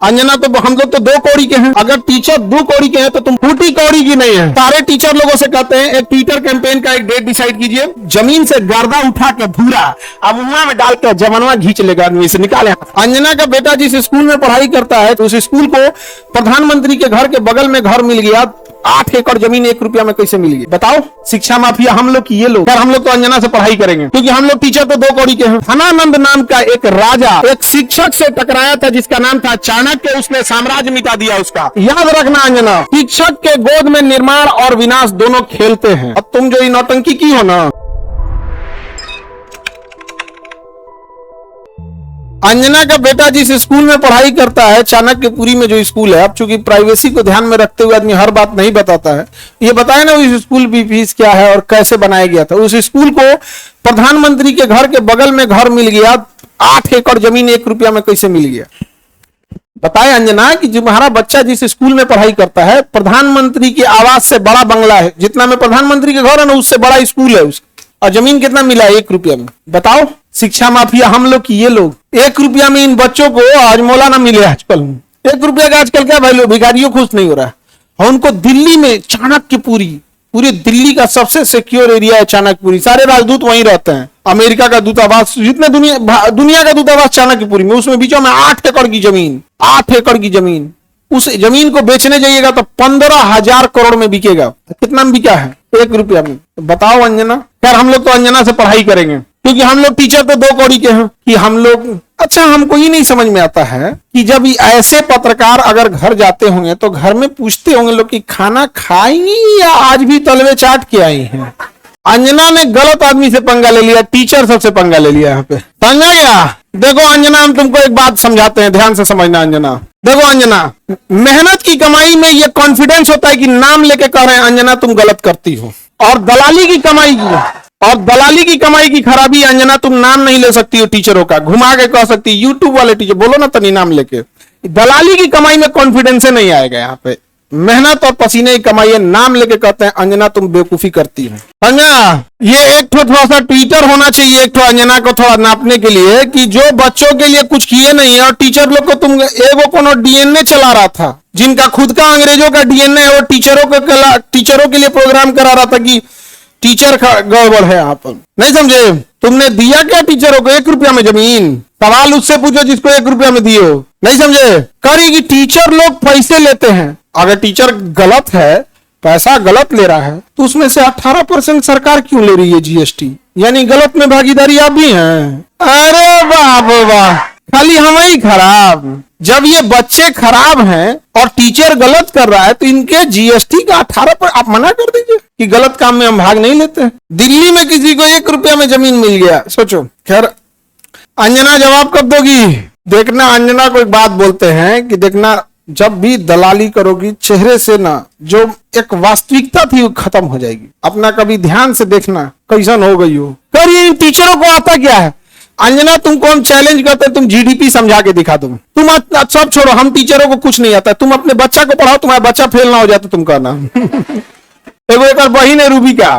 अंजना तो हम लोग तो 2 कौड़ी के हैं, अगर टीचर 2 कौड़ी के हैं तो तुम फूटी कौड़ी की नहीं है। सारे टीचर लोगों से कहते हैं एक ट्विटर कैंपेन का एक डेट डिसाइड कीजिए, जमीन से गर्दा उठा के धूरा अब मुंह में डाल के जमनवा घींच लेगा आदमी से निकाले। अंजना का बेटा जिस स्कूल में पढ़ाई करता है तो उस स्कूल को प्रधानमंत्री के घर के बगल में घर मिल गया, 8 एकड़ जमीन 1 रुपया में कैसे मिल गई बताओ। शिक्षा माफिया हम लोग की ये लोग, हम लोग तो अंजना से पढ़ाई करेंगे क्योंकि हम लोग टीचर तो 2 कौड़ी के हैं। धनानंद नाम का एक राजा एक शिक्षक से टकराया था जिसका नाम था चाणक्य, उसने साम्राज्य मिटा दिया उसका। याद रखना अंजना, शिक्षक के गोद में निर्माण और विनाश दोनों खेलते हैं। अब तुम जो नौटंकी की हो ना, अंजना का बेटा जिस स्कूल में पढ़ाई करता है चाणक्यपुरी में जो स्कूल है, अब चूंकि प्राइवेसी को ध्यान में रखते हुए आदमी हर बात नहीं बताता है, ये बताए ना उस स्कूल की फीस क्या है और कैसे बनाया गया था। उस स्कूल को प्रधानमंत्री के घर के बगल में घर मिल गया, 8 एकड़ जमीन 1 रुपया में कैसे मिल गया बताए अंजना कि जो हमारा बच्चा जिस स्कूल में पढ़ाई करता है, प्रधानमंत्री के आवास से बड़ा बंगला है, जितना में प्रधानमंत्री के घर है ना उससे बड़ा स्कूल है उसका, और जमीन कितना मिला है 1 रुपया में बताओ। शिक्षा माफिया हम लोग की ये लोग, 1 रुपया में इन बच्चों को हजमोला ना मिले आजकल। 1 रुपया का आजकल क्या वैल्यू, भिखारियों खुश नहीं हो रहा है। और उनको दिल्ली में चाणक्यपुरी, पूरे दिल्ली का सबसे सिक्योर एरिया है चाणक्यपुरी, सारे राजदूत वहीं रहते हैं। अमेरिका का दूतावास, जितने दुनिया का दूतावास चाणक्यपुरी में, उसमें बीचों में 8 एकड़ की जमीन, 8 एकड़ की जमीन। उस जमीन को बेचने जाइएगा तो 15,000 करोड़ में बिकेगा। कितना में बिका है 1 रुपया में बताओ अंजना। खैर हम लोग तो अंजना से पढ़ाई करेंगे क्योंकि हम लोग टीचर तो 2 कौड़ी के हैं कि हम लोग। अच्छा हमको ये नहीं समझ में आता है कि जब ऐसे पत्रकार अगर घर जाते होंगे तो घर में पूछते होंगे लोग कि खाना खाई या आज भी तलवे चाट के आई हैं। अंजना ने गलत आदमी से पंगा ले लिया, टीचर सबसे पंगा ले लिया यहाँ पे, समझा गया। देखो अंजना हम तुमको एक बात समझाते हैं, ध्यान से समझना अंजना। देखो अंजना, मेहनत की कमाई में ये कॉन्फिडेंस होता है कि नाम लेके कह रहे हैं अंजना तुम गलत करती हो, और दलाली की कमाई की खराबी अंजना, तुम नाम नहीं ले सकती हो टीचरों का, घुमा के कह सकती है यूट्यूब वाले टीचर बोलो ना तनी नाम लेके। दलाली की कमाई में कॉन्फिडेंस नहीं आएगा यहाँ पे, मेहनत और पसीने की कमाई है, नाम लेके कहते हैं अंजना तुम बेवकूफी करती हो। अंजना ये एक थोड़ा सा ट्विटर होना चाहिए एक अंजना को थोड़ा नापने के लिए कि जो बच्चों के लिए कुछ किए नहीं है, और टीचर लोग को तुम एगो कोनो डीएनए चला रहा था जिनका खुद का अंग्रेजों का डीएनए है, वो टीचरों के लिए प्रोग्राम करा रहा था कि टीचर गड़बड़ है यहाँ पर, नहीं समझे। तुमने दिया क्या टीचरों को 1 रुपया में जमीन? सवाल उससे पूछो जिसको 1 रुपया में दिए हो, नहीं समझे। करेगी टीचर लोग पैसे लेते हैं, अगर टीचर गलत है, पैसा गलत ले रहा है तो उसमें से 18% सरकार क्यों ले रही है जीएसटी, यानी गलत में भागीदारी आप भी हैं। अरे बाप वाह, खाली हम ही खराब। जब ये बच्चे खराब हैं और टीचर गलत कर रहा है तो इनके जीएसटी का 18% आप मना कर दीजिए कि गलत काम में हम भाग नहीं लेते। दिल्ली में किसी को 1 रुपया में जमीन मिल गया, सोचो। खैर अंजना जवाब कब दोगी देखना। अंजना को एक बात बोलते हैं कि देखना, जब भी दलाली करोगी चेहरे से ना जो एक वास्तविकता थी वो खत्म हो जाएगी। अपना कभी ध्यान से देखना कैसन हो गई हो। कर ये टीचरों को आता क्या है अंजना, तुमको हम चैलेंज करते हैं, तुम जीडीपी समझा के दिखा दो। तुम सब छोड़ो, हम टीचरों को कुछ नहीं आता, तुम अपने बच्चा को पढ़ाओ, तुम्हारा बच्चा फेल ना हो जाए तो तुम कहना। एगो एक बहिन है रूबी का,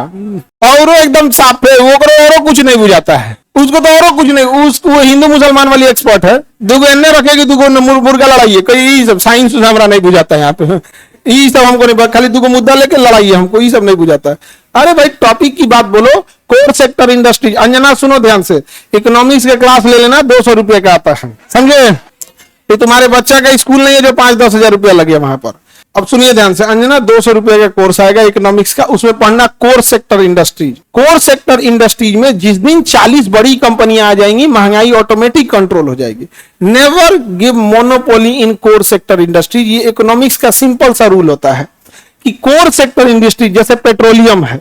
और एकदम साफ है, वो और कुछ नहीं बुझाता है उसको, तो और कुछ नहीं, उसको हिंदू मुसलमान वाली एक्सपर्ट है। दुगो एन्ने रखेगी, दुगो मुर्गा लड़ाई है, सब साइंस हमारा नहीं बुझाता है यहाँ पे, ये सब हमको नहीं, खाली दुगो मुद्दा लेके लड़ाई है, हमको ये सब नहीं बुझाता है। अरे भाई टॉपिक की बात बोलो। कोर सेक्टर इंडस्ट्री, अंजना सुनो ध्यान से, इकोनॉमिक्स के क्लास ले लेना, 200 रुपये का आता है, समझे। ये तुम्हारे बच्चा का स्कूल नहीं है जो 5-10 हजार रुपया लगे वहां पर। अब सुनिए ध्यान से अंजना, 200 रुपए का कोर्स आएगा इकोनॉमिक्स का, उसमें पढ़ना core sector industries. Core sector industries में जिस दिन 40 बड़ी कंपनियां आ जाएंगी, महंगाई ऑटोमेटिक कंट्रोल हो जाएगी। नेवर गिव मोनोपोली इन कोर सेक्टर इंडस्ट्रीज। ये इकोनॉमिक्स का सिंपल सा रूल होता है कि कोर सेक्टर इंडस्ट्री जैसे पेट्रोलियम है,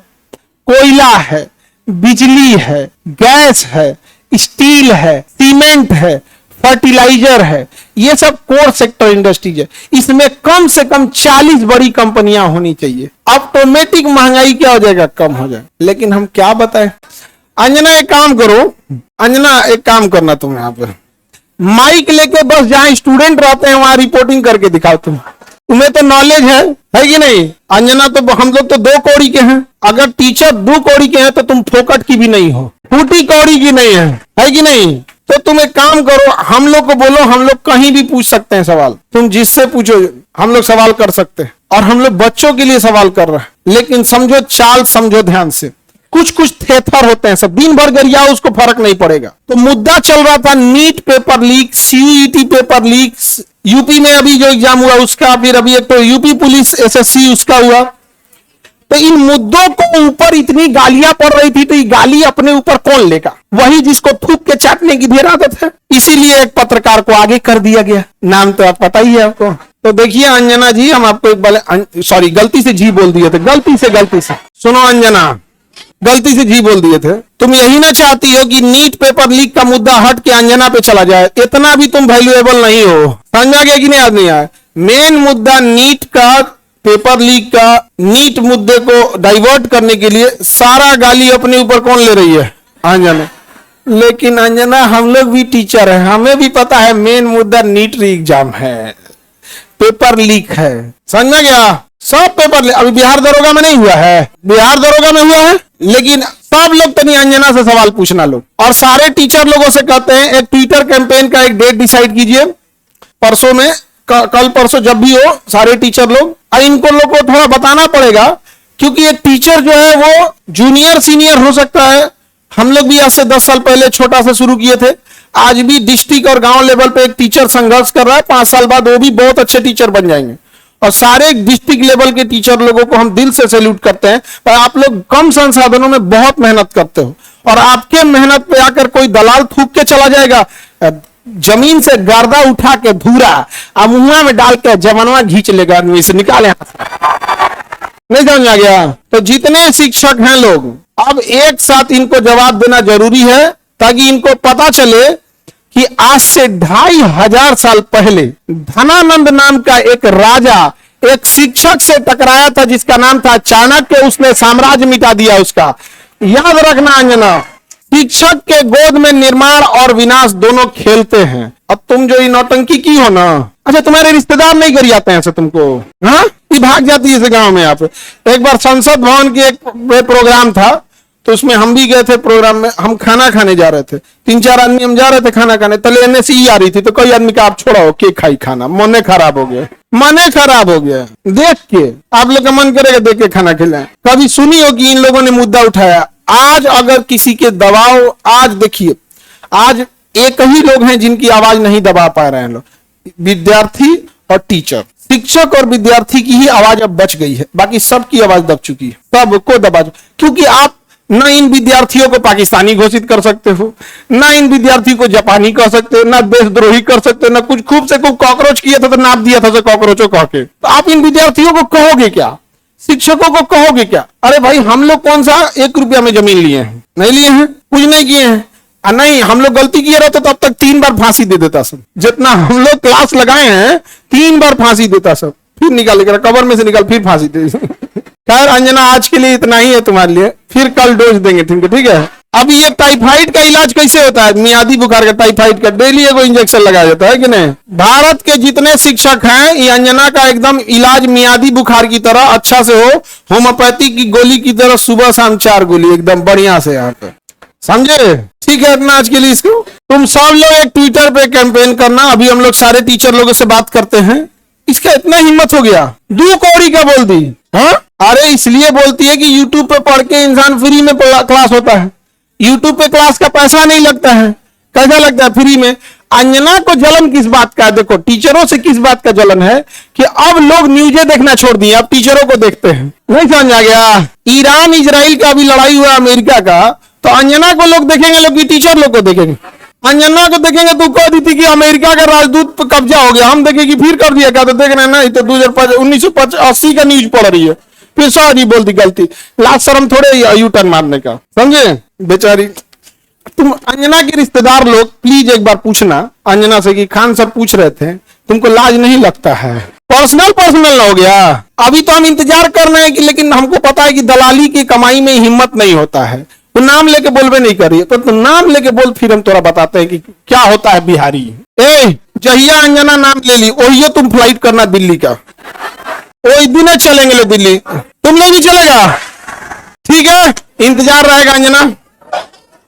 कोयला है, बिजली है, गैस है, स्टील है, सीमेंट है, फर्टिलाइजर है, ये सब कोर सेक्टर इंडस्ट्रीज है। इसमें कम से कम 40 बड़ी कंपनियां होनी चाहिए, ऑटोमेटिक महंगाई क्या हो जाएगा, कम हो जाए। लेकिन हम क्या बताएं अंजना, एक काम करो अंजना, एक काम करना तुम यहाँ पे माइक लेके बस जहां स्टूडेंट रहते हैं वहां रिपोर्टिंग करके दिखाओ। तुम्हें तो नॉलेज है कि नहीं अंजना। तो हम लोग तो 2 कौड़ी के हैं, अगर टीचर 2 कौड़ी के हैं तो तुम फोकट की भी नहीं हो, फूटी कौड़ी की नहीं है कि नहीं। तो तुम एक काम करो, हम लोग को बोलो, हम लोग कहीं भी पूछ सकते हैं सवाल, तुम जिससे पूछो हम लोग सवाल कर सकते हैं, और हम लोग बच्चों के लिए सवाल कर रहे हैं। लेकिन समझो चाल, समझो ध्यान से, कुछ कुछ थेथर होते हैं, सब दिन भर गरियाओ उसको फर्क नहीं पड़ेगा। तो मुद्दा चल रहा था NEET paper leak, CUET paper leak, UP में अभी जो एग्जाम हुआ उसका, फिर अभी एक तो यूपी पुलिस एसएससी उसका हुआ। तो इन मुद्दों को ऊपर इतनी गालियां पड़ रही थी, तो ये गाली अपने ऊपर कौन लेगा? वही जिसको थूक के चाटने की ढेर आदत है। इसीलिए एक पत्रकार को आगे कर दिया गया, नाम तो आप पता ही है आपको। तो देखिए अंजना जी, हम आपको एक बार, सॉरी गलती से जी बोल दिए थे, गलती से सुनो अंजना, गलती से जी बोल दिए थे। तुम यही ना चाहती हो कि नीट पेपर लीक का मुद्दा हट के अंजना पे चला जाए? इतना भी तुम वैल्यूएबल नहीं हो, समझा गया कि नहीं? आज नहीं आया मेन मुद्दा नीट का, पेपर लीक का। नीट मुद्दे को डाइवर्ट करने के लिए सारा गाली अपने ऊपर कौन ले रही है? अंजना। लेकिन अंजना हम लोग भी टीचर हैं, हमें भी पता है मेन मुद्दा नीट एग्जाम है, पेपर लीक है, समझ में गया? सब पेपर अभी बिहार दरोगा में नहीं हुआ है, बिहार दरोगा में हुआ है। लेकिन सब लोग तनी अंजना से सवाल पूछना लोग, और सारे टीचर लोगों से कहते हैं एक ट्विटर कैंपेन का एक डेट डिसाइड कीजिए, परसों में, कल परसों जब भी हो, सारे टीचर लोग, और इनको लोग को थोड़ा बताना पड़ेगा, क्योंकि एक टीचर जो है वो जूनियर सीनियर हो सकता है। हम लोग भी आज से 10 साल पहले छोटा से शुरू किए थे, आज भी डिस्ट्रिक्ट और गांव लेवल पे एक टीचर संघर्ष कर रहा है, 5 साल बाद वो भी बहुत अच्छे टीचर बन जाएंगे। और सारे डिस्ट्रिक्ट लेवल के टीचर लोगों को हम दिल से सैल्यूट करते हैं, पर आप लोग कम संसाधनों में बहुत मेहनत करते हो, और आपके मेहनत पे आकर कोई दलाल थूक के चला जाएगा, जमीन से गर्दा उठा के धूरा अब मुंह में डाल के जमनवा घींच लेगा, आदमी से निकाले, नहीं समझ आ गया? तो जितने शिक्षक हैं लोग, अब एक साथ इनको जवाब देना जरूरी है, ताकि इनको पता चले कि आज से 2500 साल पहले धनानंद नाम का एक राजा एक शिक्षक से टकराया था, जिसका नाम था चाणक्य, उसने साम्राज्य मिटा दिया उसका। याद रखना अंजना, शिक्षक के गोद में निर्माण और विनाश दोनों खेलते हैं। अब तुम जो ये नौटंकी की हो ना, अच्छा तुम्हारे रिश्तेदार नहीं कर जाते हैं ऐसे तुमको? हाँ, ये भाग जाती है इस गांव में। आप एक बार संसद भवन की एक प्रोग्राम था, तो उसमें हम भी गए थे प्रोग्राम में, हम खाना खाने जा रहे थे, 3-4 आदमी हम जा रहे थे खाना खाने, तले एनएसई आ रही थी, तो कई आदमी का आप छोड़ो के खाई खाना, मने खराब हो गया, मने खराब हो गया देख के। आप लोग का मन करेगा देख के खाना खिलाएं? कभी सुनी हो कि इन लोगों ने मुद्दा उठाया? आज अगर किसी के दबाव, आज देखिए, आज एक ही लोग हैं जिनकी आवाज नहीं दबा पा रहे हैं लोग, विद्यार्थी और टीचर। शिक्षक और विद्यार्थी की ही आवाज अब बच गई है, बाकी सबकी आवाज दब चुकी है, सबको दबा, क्योंकि आप ना इन विद्यार्थियों को पाकिस्तानी घोषित कर सकते हो, ना इन विद्यार्थी को जापानी कह सकते हो, ना देशद्रोही कर सकते हो, ना कुछ खूब से खूब कॉकरोच किया था तो नाप दिया था कॉकरोचों कह के। तो आप इन विद्यार्थियों को कहोगे क्या? शिक्षकों को कहोगे क्या? अरे भाई हम लोग कौन सा 1 रुपया में जमीन लिए हैं? नहीं लिए हैं, कुछ नहीं किए हैं। नहीं, हम लोग गलती किए रहते तो अब तक 3 बार फांसी दे देता सब, जितना हम लोग क्लास लगाए हैं 3 बार फांसी देता सब, फिर निकाल के कबर में से निकाल फिर फांसी दे। खैर अंजना, आज के लिए इतना ही है तुम्हारे लिए, फिर कल डोज देंगे, ठीक है? अब ये टाइफाइड का इलाज कैसे होता है? मियादी बुखार का, टाइफाइड का डेली एगो इंजेक्शन लगाया जाता है कि नहीं? भारत के जितने शिक्षक हैं, ये अंजना का एकदम इलाज मियादी बुखार की तरह अच्छा से हो, होम्योपैथी की गोली की तरह सुबह शाम 4 गोली एकदम बढ़िया से यहाँ पे, समझे? ठीक है, इतना आज के लिए। इसको तुम सब लोग एक ट्विटर पे कैंपेन करना, अभी हम लोग सारे टीचर लोगों से बात करते हैं। इसका इतना हिम्मत हो गया, 2 कौड़ी का बोल दी। हाँ, अरे इसलिए बोलती है कि यूट्यूब पे पढ़ के इंसान फ्री में क्लास होता है, यूट्यूब पे क्लास का पैसा नहीं लगता है। कैसा लगता है? फ्री में। अंजना को जलन किस बात का? देखो टीचरों से किस बात का जलन है कि अब लोग न्यूज़ें देखना छोड़ दिए, अब टीचरों को देखते हैं। नहीं समझ आ गया? ईरान इजराइल का अभी लड़ाई हुआ अमेरिका का, तो अंजना को लोग देखेंगे, लोग टीचर लोग को देखेंगे। अंजना को देखेंगे तो कह दी थी कि अमेरिका का राजदूत पर कब्जा हो गया, हम देखेंगे फिर कर दिया क्या? तो देख रहे हैं ना, तो 1980 का न्यूज पढ़ रही है, फिर सॉरी बोल दी, गलती, लाज शर्म थोड़े यू टर्न मारने का, समझे? बेचारी। तुम अंजना के रिश्तेदार लोग प्लीज एक बार पूछना अंजना से कि खान सर पूछ रहे थे, तुमको लाज नहीं लगता है? पर्सनल हो गया। अभी तो हम इंतजार कर रहे हैं कि, लेकिन हमको पता है कि दलाली की कमाई में हिम्मत नहीं होता है, तो नाम लेके बोलबे नहीं करिए, तो नाम लेके बोल, फिर हम थोड़ा बताते हैं कि क्या होता है बिहारी। जहिया अंजना नाम ले ली, वही तुम फ्लाइट करना दिल्ली का, वही दिन चलेंगे लोग दिल्ली, तुम लोग भी चलेगा, ठीक है? इंतजार रहेगा अंजना।